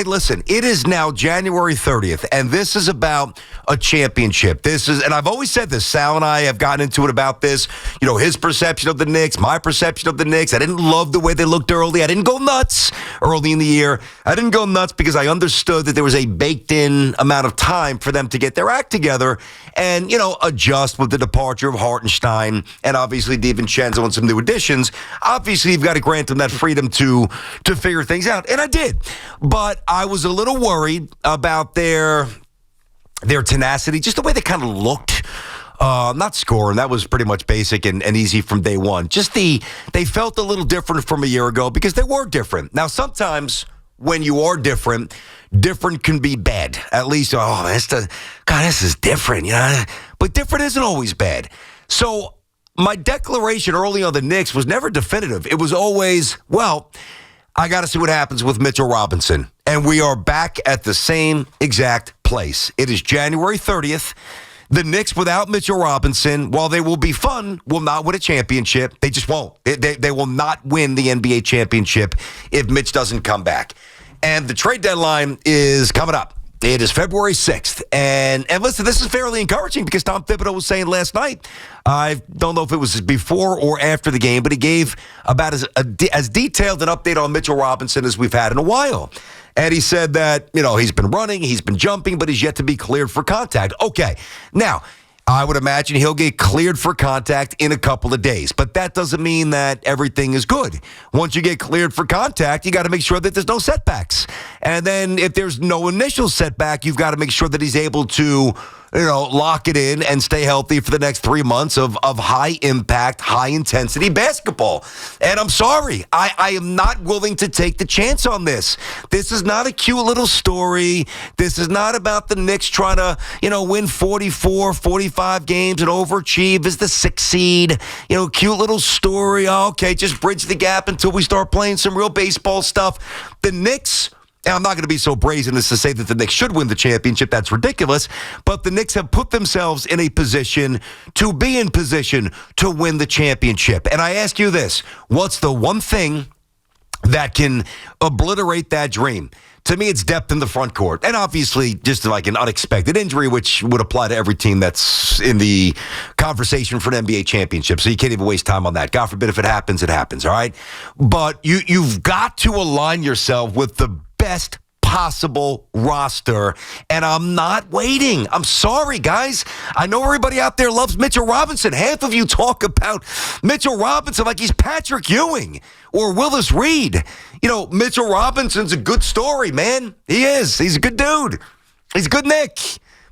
Hey, listen, it is now January 30th, and this is about a championship. And I've always said this. Sal and I have gotten into it about this. His perception of the Knicks, my perception of the Knicks. I didn't love the way they looked early. I didn't go nuts early in the year. I didn't go nuts because I understood that there was a baked-in amount of time for them to get their act together and, adjust with the departure of Hartenstein and obviously DiVincenzo and some new additions. Obviously, you've got to grant them that freedom to figure things out, and I did. But I was a little worried about their tenacity, just the way they kind of looked. Not scoring, that was pretty much basic and easy from day one. Just they felt a little different from a year ago because they were different. Now, sometimes when you are different can be bad. At least, this is different, But different isn't always bad. So my declaration early on the Knicks was never definitive. It was always, I got to see what happens with Mitchell Robinson. And we are back at the same exact place. It is January 30th. The Knicks without Mitchell Robinson, while they will be fun, will not win a championship. They just won't. They will not win the NBA championship if Mitch doesn't come back. And the trade deadline is coming up. It is February 6th. And listen, this is fairly encouraging because Tom Thibodeau was saying last night, I don't know if it was before or after the game, but he gave about as detailed an update on Mitchell Robinson as we've had in a while. And he said that, he's been running, he's been jumping, but he's yet to be cleared for contact. Okay, now, I would imagine he'll get cleared for contact in a couple of days. But that doesn't mean that everything is good. Once you get cleared for contact, you got to make sure that there's no setbacks. And then if there's no initial setback, you've got to make sure that he's able to, lock it in and stay healthy for the next 3 months of high impact, high intensity basketball. And I'm sorry, I am not willing to take the chance on this. This is not a cute little story. This is not about the Knicks trying to, win 44, 45 games and overachieve as the 6th seed. Cute little story. Okay, just bridge the gap until we start playing some real baseball stuff. The Knicks, and I'm not going to be so brazen as to say that the Knicks should win the championship. That's ridiculous. But the Knicks have put themselves in a position to be in position to win the championship. And I ask you this, what's the one thing that can obliterate that dream? To me, it's depth in the front court. And obviously, just like an unexpected injury, which would apply to every team that's in the conversation for an NBA championship. So you can't even waste time on that. God forbid if it happens, it happens, all right? But you've got to align yourself with the best possible roster, and I'm not waiting. I'm sorry, guys. I know everybody out there loves Mitchell Robinson. Half of you talk about Mitchell Robinson like he's Patrick Ewing or Willis Reed. Mitchell Robinson's a good story, man. He is. He's a good dude. He's a good Knick,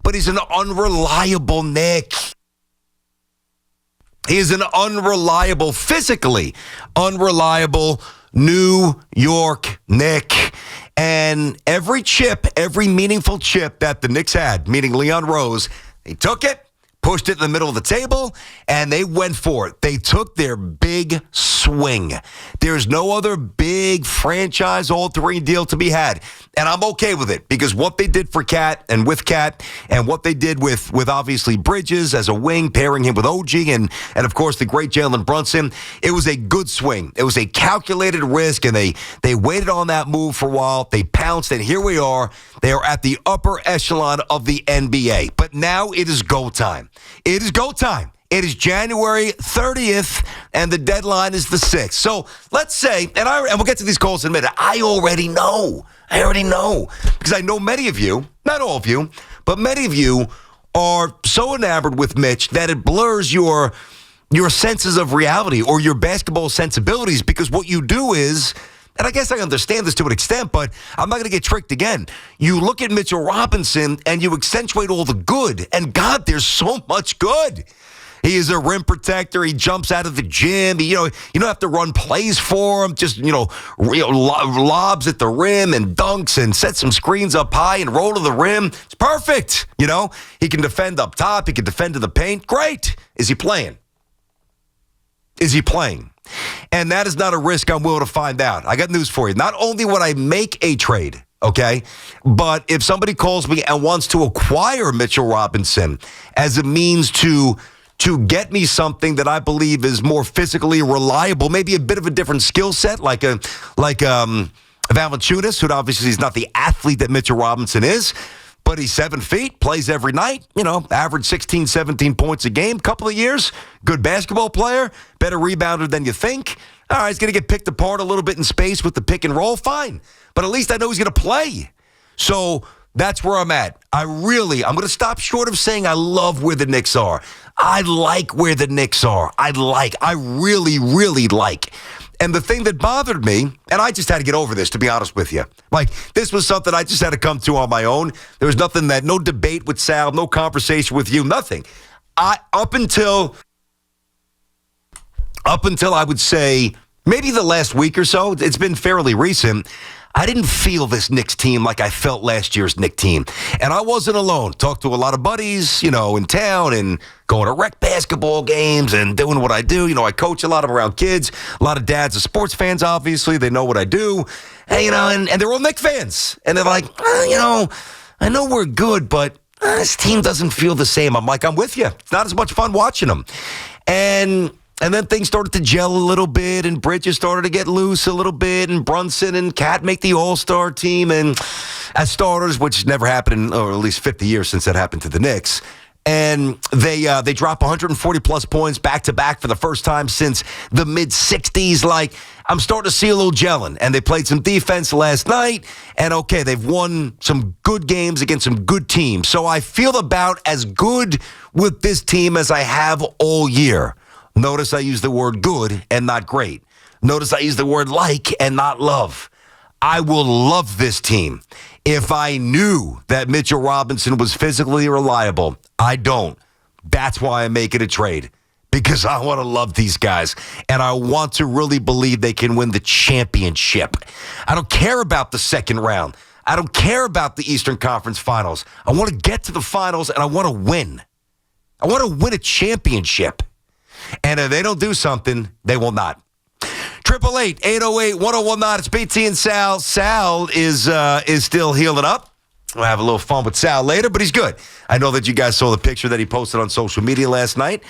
but he's an unreliable Knick. He is an physically unreliable New York Knick. And every meaningful chip that the Knicks had, meaning Leon Rose, they took it, pushed it in the middle of the table, and they went for it. They took their big swing. There's no other big franchise-altering deal to be had. And I'm okay with it because what they did for Cat and with Cat and what they did with obviously Bridges as a wing, pairing him with OG and of course the great Jalen Brunson, it was a good swing. It was a calculated risk, and they waited on that move for a while. They pounced, and here we are. They are at the upper echelon of the NBA. But now it is go time. It is go time. It is January 30th, and the deadline is the 6th. So let's say, and we'll get to these calls in a minute. I already know, because I know many of you, not all of you, but many of you are so enamored with Mitch that it blurs your senses of reality or your basketball sensibilities, because what you do is, and I guess I understand this to an extent, but I'm not going to get tricked again. You look at Mitchell Robinson and you accentuate all the good. And God, there's so much good. He is a rim protector. He jumps out of the gym. You don't have to run plays for him. Just, lobs at the rim and dunks and sets some screens up high and roll to the rim. It's perfect. He can defend up top. He can defend to the paint. Great. Is he playing? And that is not a risk I'm willing to find out. I got news for you. Not only would I make a trade, okay, but if somebody calls me and wants to acquire Mitchell Robinson as a means to get me something that I believe is more physically reliable, maybe a bit of a different skill set, like Valanciunas, who obviously is not the athlete that Mitchell Robinson is, but he's 7 feet, plays every night, average 16, 17 points a game, couple of years, good basketball player, better rebounder than you think. All right, he's going to get picked apart a little bit in space with the pick and roll, fine. But at least I know he's going to play. So that's where I'm at. I'm going to stop short of saying I love where the Knicks are. I like where the Knicks are. I really, really like. And the thing that bothered me, and I just had to get over this, to be honest with you. Like, this was something I just had to come to on my own. There was no debate with Sal, no conversation with you, nothing. Up until I would say maybe the last week or so, it's been fairly recent, I didn't feel this Knicks team like I felt last year's Knicks team. And I wasn't alone. Talked to a lot of buddies, in town and going to rec basketball games and doing what I do. I coach a lot of around kids. A lot of dads are sports fans, obviously. They know what I do. And they're all Knicks fans. And they're like, I know we're good, but this team doesn't feel the same. I'm like, I'm with you. It's not as much fun watching them. And then things started to gel a little bit, and Bridges started to get loose a little bit, and Brunson and Cat make the All-Star team and as starters, which never happened or at least 50 years since that happened to the Knicks. And they drop 140-plus points back-to-back for the first time since the mid-'60s. Like, I'm starting to see a little gelling. And they played some defense last night, and okay, they've won some good games against some good teams. So I feel about as good with this team as I have all year. Notice I use the word good and not great. Notice I use the word like and not love. I will love this team. If I knew that Mitchell Robinson was physically reliable, I don't. That's why I'm making a trade. Because I want to love these guys. And I want to really believe they can win the championship. I don't care about the second round. I don't care about the Eastern Conference Finals. I want to get to the finals and I want to win. I want to win a championship. And if they don't do something, they will not. 888-808-1019. It's BT and Sal. Sal is still healing up. We'll have a little fun with Sal later, but he's good. I know that you guys saw the picture that he posted on social media last night.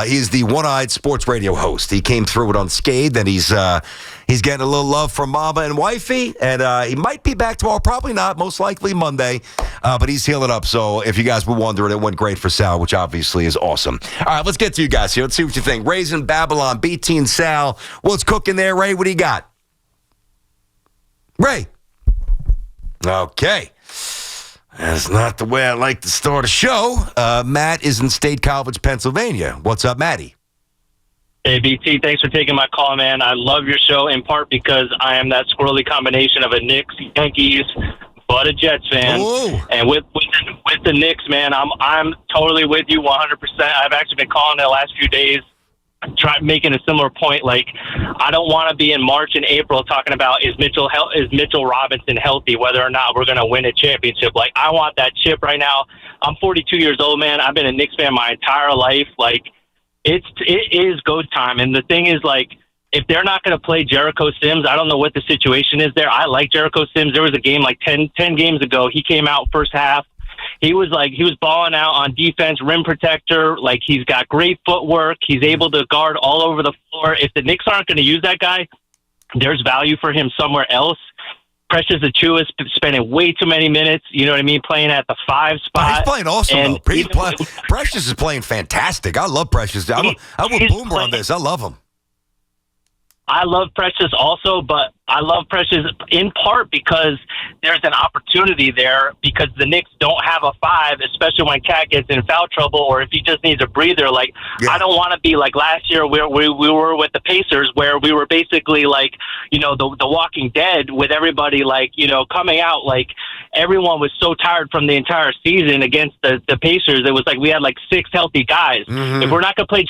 He's the one-eyed sports radio host. He came through it unscathed, and he's getting a little love from Mama and Wifey, and he might be back tomorrow. Probably not. Most likely Monday, but he's healing up. So if you guys were wondering, it went great for Sal, which obviously is awesome. All right, let's get to you guys here. Let's see what you think. Raising Babylon, BT and Sal. What's cooking there, Ray? What do you got? Ray. Okay. That's not the way I like to start a show. Matt is in State College, Pennsylvania. What's up, Matty? Hey, BT, thanks for taking my call, man. I love your show in part because I am that squirrely combination of a Knicks, Yankees, but a Jets fan. Ooh. And with the Knicks, man, I'm totally with you 100%. I've actually been calling the last few days, making a similar point. Like, I don't want to be in March and April talking about is Mitchell Robinson healthy, whether or not we're going to win a championship. Like, I want that chip right now. I'm 42 years old, man. I've been a Knicks fan my entire life. Like, it is go time. And the thing is, like, if they're not going to play Jericho Sims, I don't know what the situation is there. I like Jericho Sims. There was a game like 10 games ago. He came out first half. He was balling out on defense, rim protector. Like, he's got great footwork. He's able to guard all over the floor. If the Knicks aren't going to use that guy, there's value for him somewhere else. Precious Achiuwa is spending way too many minutes, you know what I mean, playing at the 5 spot. He's playing awesome, though. Precious is playing fantastic. I love Precious. I'm with Boomer on this. I love him. I love Precious also, but I love Precious in part because there's an opportunity there because the Knicks don't have a 5, especially when Cat gets in foul trouble or if he just needs a breather. Like, yeah. I don't want to be like last year where we were with the Pacers where we were basically like, the Walking Dead with everybody like, coming out like everyone was so tired from the entire season against the Pacers. It was like we had like 6 healthy guys. Mm-hmm. If we're not going to play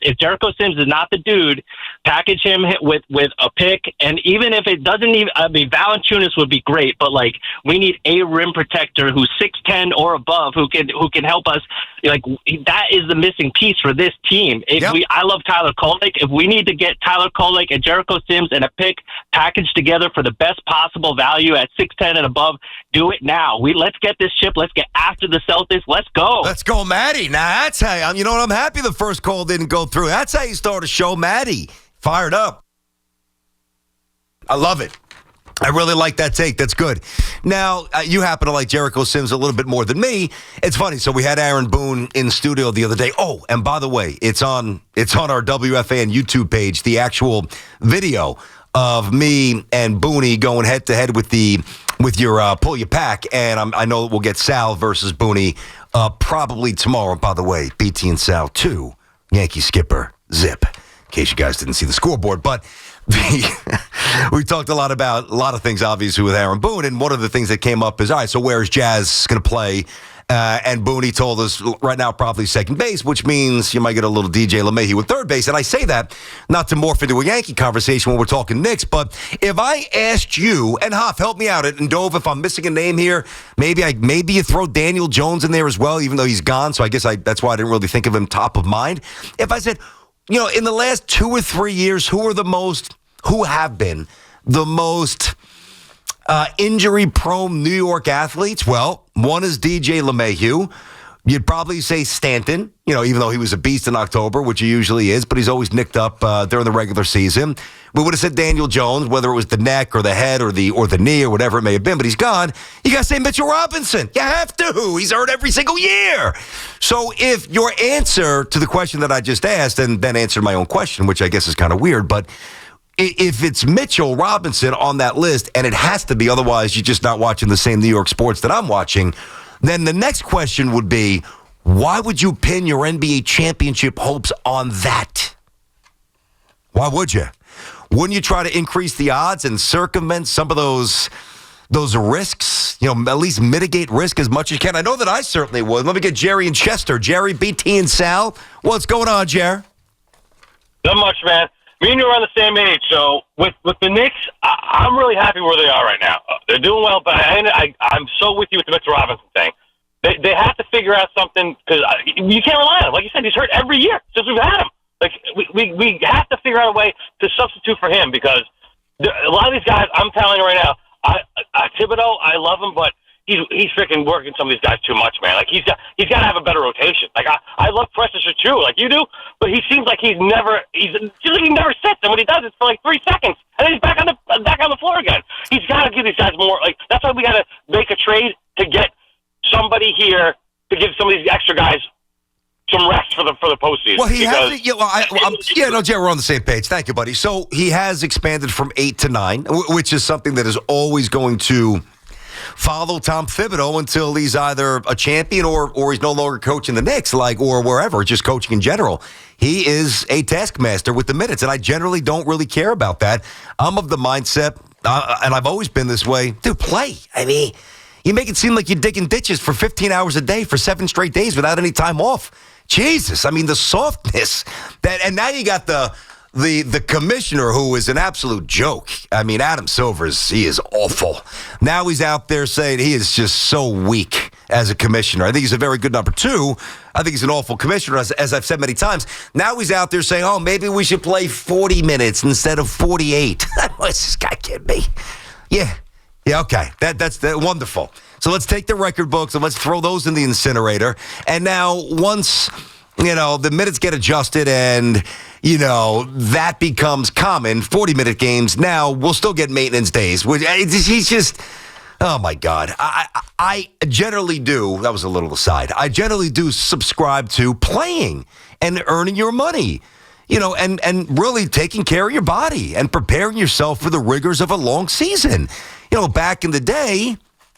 if Jericho Sims is not the dude, package him with a pick, and even if it doesn't even, Valanciunas would be great, but like we need a rim protector who's 6'10" or above who can help us. Like, that is the missing piece for this team. I love Tyler Kolek. If we need to get Tyler Kolek and Jericho Sims and a pick packaged together for the best possible value at 6'10" and above, do it now. Let's get this chip. Let's get after the Celtics. Let's go. Let's go, Matty. Now that's how I'm happy the first call didn't go through. That's how you start a show, Matty. Fired up. I love it. I really like that take. That's good. Now, you happen to like Jericho Sims a little bit more than me. It's funny. So we had Aaron Boone in studio the other day. Oh, and by the way, it's on our WFAN YouTube page, the actual video of me and Booney going head to head with your pull your pack. And I know we'll get Sal versus Booney probably tomorrow. By the way, BT and Sal 2, Yankee skipper, zip. In case you guys didn't see the scoreboard, but. We talked a lot about a lot of things, obviously, with Aaron Boone, and one of the things that came up is, all right, so where's Jazz going to play? And Booney told us right now probably second base, which means you might get a little DJ LeMahieu with third base. And I say that not to morph into a Yankee conversation when we're talking Knicks, but if I asked you, and Hoff, help me out, and Dove, if I'm missing a name here, maybe you throw Daniel Jones in there as well, even though he's gone, so I guess that's why I didn't really think of him top of mind. If I said, in the last 2 or 3 years, who have been the most injury-prone New York athletes? Well, one is DJ LeMahieu. You'd probably say Stanton, even though he was a beast in October, which he usually is, but he's always nicked up during the regular season. We would have said Daniel Jones, whether it was the neck or the head or the knee or whatever it may have been, but he's gone. You got to say Mitchell Robinson. You have to. He's hurt every single year. So if your answer to the question that I just asked, and then answered my own question, which I guess is kind of weird, but if it's Mitchell Robinson on that list, and it has to be, otherwise you're just not watching the same New York sports that I'm watching, then the next question would be, why would you pin your NBA championship hopes on that? Why would you? Wouldn't you try to increase the odds and circumvent some of those risks? At least mitigate risk as much as you can. I know that I certainly would. Let me get Jerry and Chester. Jerry, BT, and Sal. What's going on, Jerry? Not much, man. Me and you are on the same age, so with the Knicks, I'm really happy where they are right now. They're doing well, but I'm so with you with the Mitchell Robinson thing. They have to figure out something, because you can't rely on him. Like you said, he's hurt every year since we've had him. Like we have to figure out a way to substitute for him, because a lot of these guys, I'm telling you right now, Thibodeau, I love him, but he's freaking working some of these guys too much, man. Like he's got to have a better rotation. Like I love Precious too, like you do, but he seems like he never sits, and when he does, it's for like 3 seconds, and then he's back on the floor again. He's got to give these guys more. Like that's why we got to make a trade to get somebody here to give some of these extra guys some rest for the postseason. Well, he has. Jerry, we're on the same page. Thank you, buddy. So he has expanded from 8 to 9, which is something that is always going to follow Tom Thibodeau until he's either a champion or he's no longer coaching the Knicks, or wherever, just coaching in general. He is a taskmaster with the minutes, and I generally don't really care about that. I'm of the mindset, and I've always been this way, dude, play. I mean, you make it seem like you're digging ditches for 15 hours a day for 7 straight days without any time off. Jesus, I mean, the softness and now you got the commissioner, who is an absolute joke. I mean, Adam Silver's, he is awful. Now he's out there saying he is just so weak as a commissioner. I think he's a very good number 2. I think he's an awful commissioner, as I've said many times. Now he's out there saying, oh, maybe we should play 40 minutes instead of 48. What's this guy kidding me? Yeah, okay. That's wonderful. So let's take the record books and let's throw those in the incinerator. And now once, the minutes get adjusted and, that becomes common, 40-minute games, now we'll still get maintenance days. He's just, oh, my God. I generally do, that was a little aside, I generally do subscribe to playing and earning your money, and really taking care of your body and preparing yourself for the rigors of a long season. Back in the day,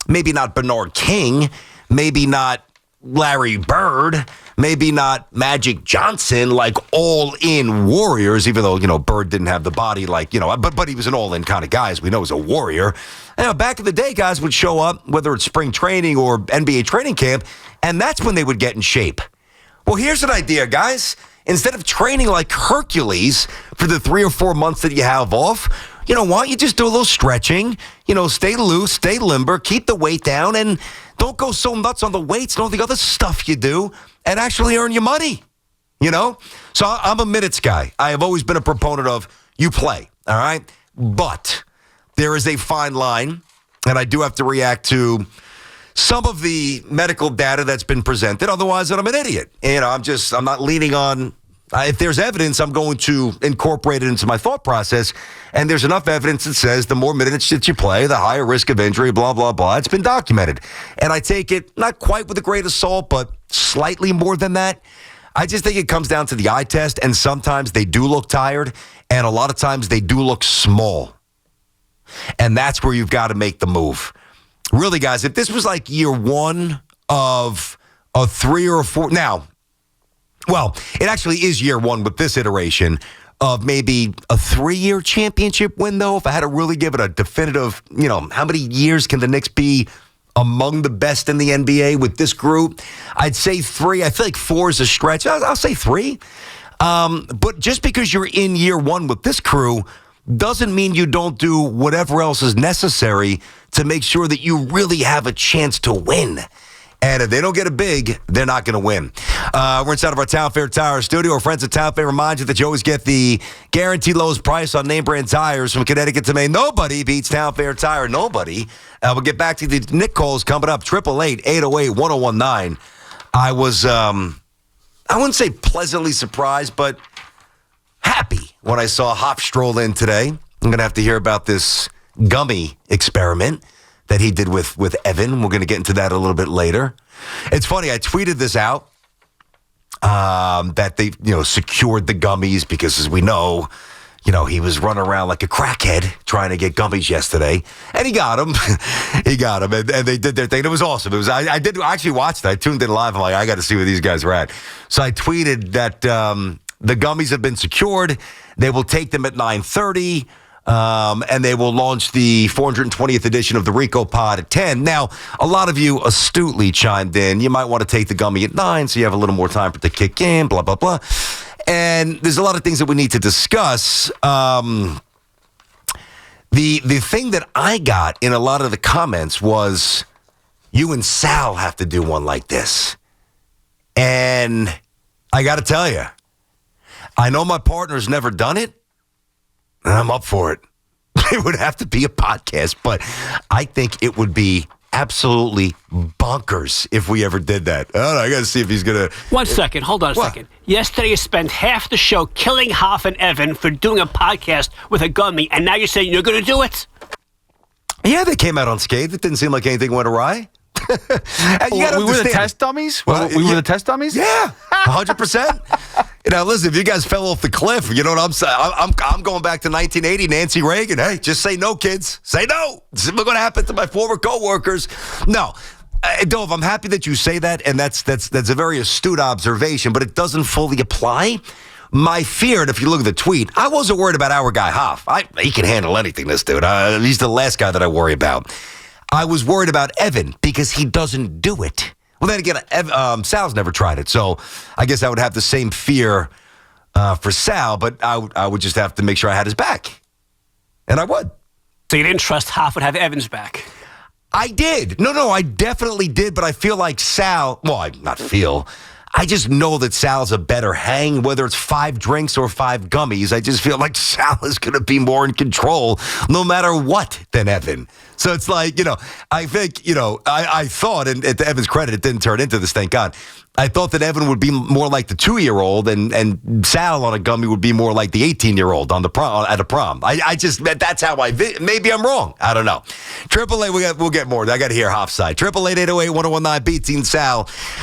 maybe not Bernard King, maybe not Larry Bird, maybe not Magic Johnson, like all-in warriors, even though, Bird didn't have the body but he was an all-in kind of guy, as we know, as a warrior. Back in the day, guys would show up, whether it's spring training or NBA training camp, and that's when they would get in shape. Well, here's an idea, guys. Instead of training like Hercules for the 3 or 4 months that you have off, why don't you just do a little stretching, stay loose, stay limber, keep the weight down, and don't go so nuts on the weights and all the other stuff you do, and actually earn your money, So I'm a minutes guy. I have always been a proponent of you play, all right? But there is a fine line, and I do have to react to some of the medical data that's been presented. Otherwise, I'm an idiot. I'm not leaning on If there's evidence, I'm going to incorporate it into my thought process. And there's enough evidence that says the more minutes that you play, the higher risk of injury, blah, blah, blah. It's been documented. And I take it not quite with a grain of salt, but slightly more than that. I just think it comes down to the eye test. And sometimes they do look tired. And a lot of times they do look small. And that's where you've got to make the move. Really, guys, if this was like year one of a 3 or a 4... Now... Well, it actually is year one with this iteration of maybe a 3-year championship win, though. If I had to really give it a definitive, how many years can the Knicks be among the best in the NBA with this group? I'd say 3. I feel like 4 is a stretch. I'll say 3. But just because you're in year one with this crew doesn't mean you don't do whatever else is necessary to make sure that you really have a chance to win. And if they don't get it big, they're not going to win. We're inside of our Town Fair Tire studio. Our friends at Town Fair remind you that you always get the guaranteed lowest price on name brand tires from Connecticut to Maine. Nobody beats Town Fair Tire. Nobody. We'll get back to the Nick calls coming up. 888-808-1019. I was, I wouldn't say pleasantly surprised, but happy when I saw Hop stroll in today. I'm going to have to hear about this gummy experiment that he did with Evan. We're going to get into that a little bit later. It's funny, I tweeted this out, that they, secured the gummies because, as we know, he was running around like a crackhead trying to get gummies yesterday, and he got them. And they did their thing. It was awesome. I actually watched it. I tuned in live. I'm like, I got to see where these guys are at. So I tweeted that the gummies have been secured. They will take them at 9:30. And they will launch the 420th edition of the Rico Pod at 10. Now, a lot of you astutely chimed in. You might want to take the gummy at 9 so you have a little more time for it to kick in, blah, blah, blah. And there's a lot of things that we need to discuss. The thing that I got in a lot of the comments was, you and Sal have to do one like this. And I got to tell you, I know my partner's never done it. I'm up for it. It would have to be a podcast, but I think it would be absolutely bonkers if we ever did that. I don't know, I got to see if he's going to... 1 second. Hold on a second. Yesterday you spent half the show killing Hoff and Evan for doing a podcast with a gummy, and now you're saying you're going to do it? Yeah, they came out unscathed. It didn't seem like anything went awry. And we were the test dummies? We were the test dummies? Yeah, 100%. Listen, if you guys fell off the cliff, you know what I'm saying? I'm going back to 1980, Nancy Reagan. Hey, just say no, kids. Say no. This is what's going to happen to my former coworkers. No. Dove, I'm happy that you say that, and that's a very astute observation, but it doesn't fully apply. My fear, and if you look at the tweet, I wasn't worried about our guy, Hoff. He can handle anything, this dude. He's the last guy that I worry about. I was worried about Evan because he doesn't do it. Well, then again, Sal's never tried it, so I guess I would have the same fear for Sal, but I would just have to make sure I had his back. And I would. So you didn't trust Hoff would have Evan's back? I did. No, I definitely did, but I feel like Sal, I just know that Sal's a better hang, whether it's 5 drinks or 5 gummies. I just feel like Sal is going to be more in control no matter what than Evan. So it's like, I think, I thought, and to Evan's credit, it didn't turn into this, thank God. I thought that Evan would be more like the 2-year-old and Sal on a gummy would be more like the 18-year-old at a prom. That's how maybe I'm wrong. I don't know. 888, we'll get more. I got to hear Hoff's side. 888-808-1019, beats Sal.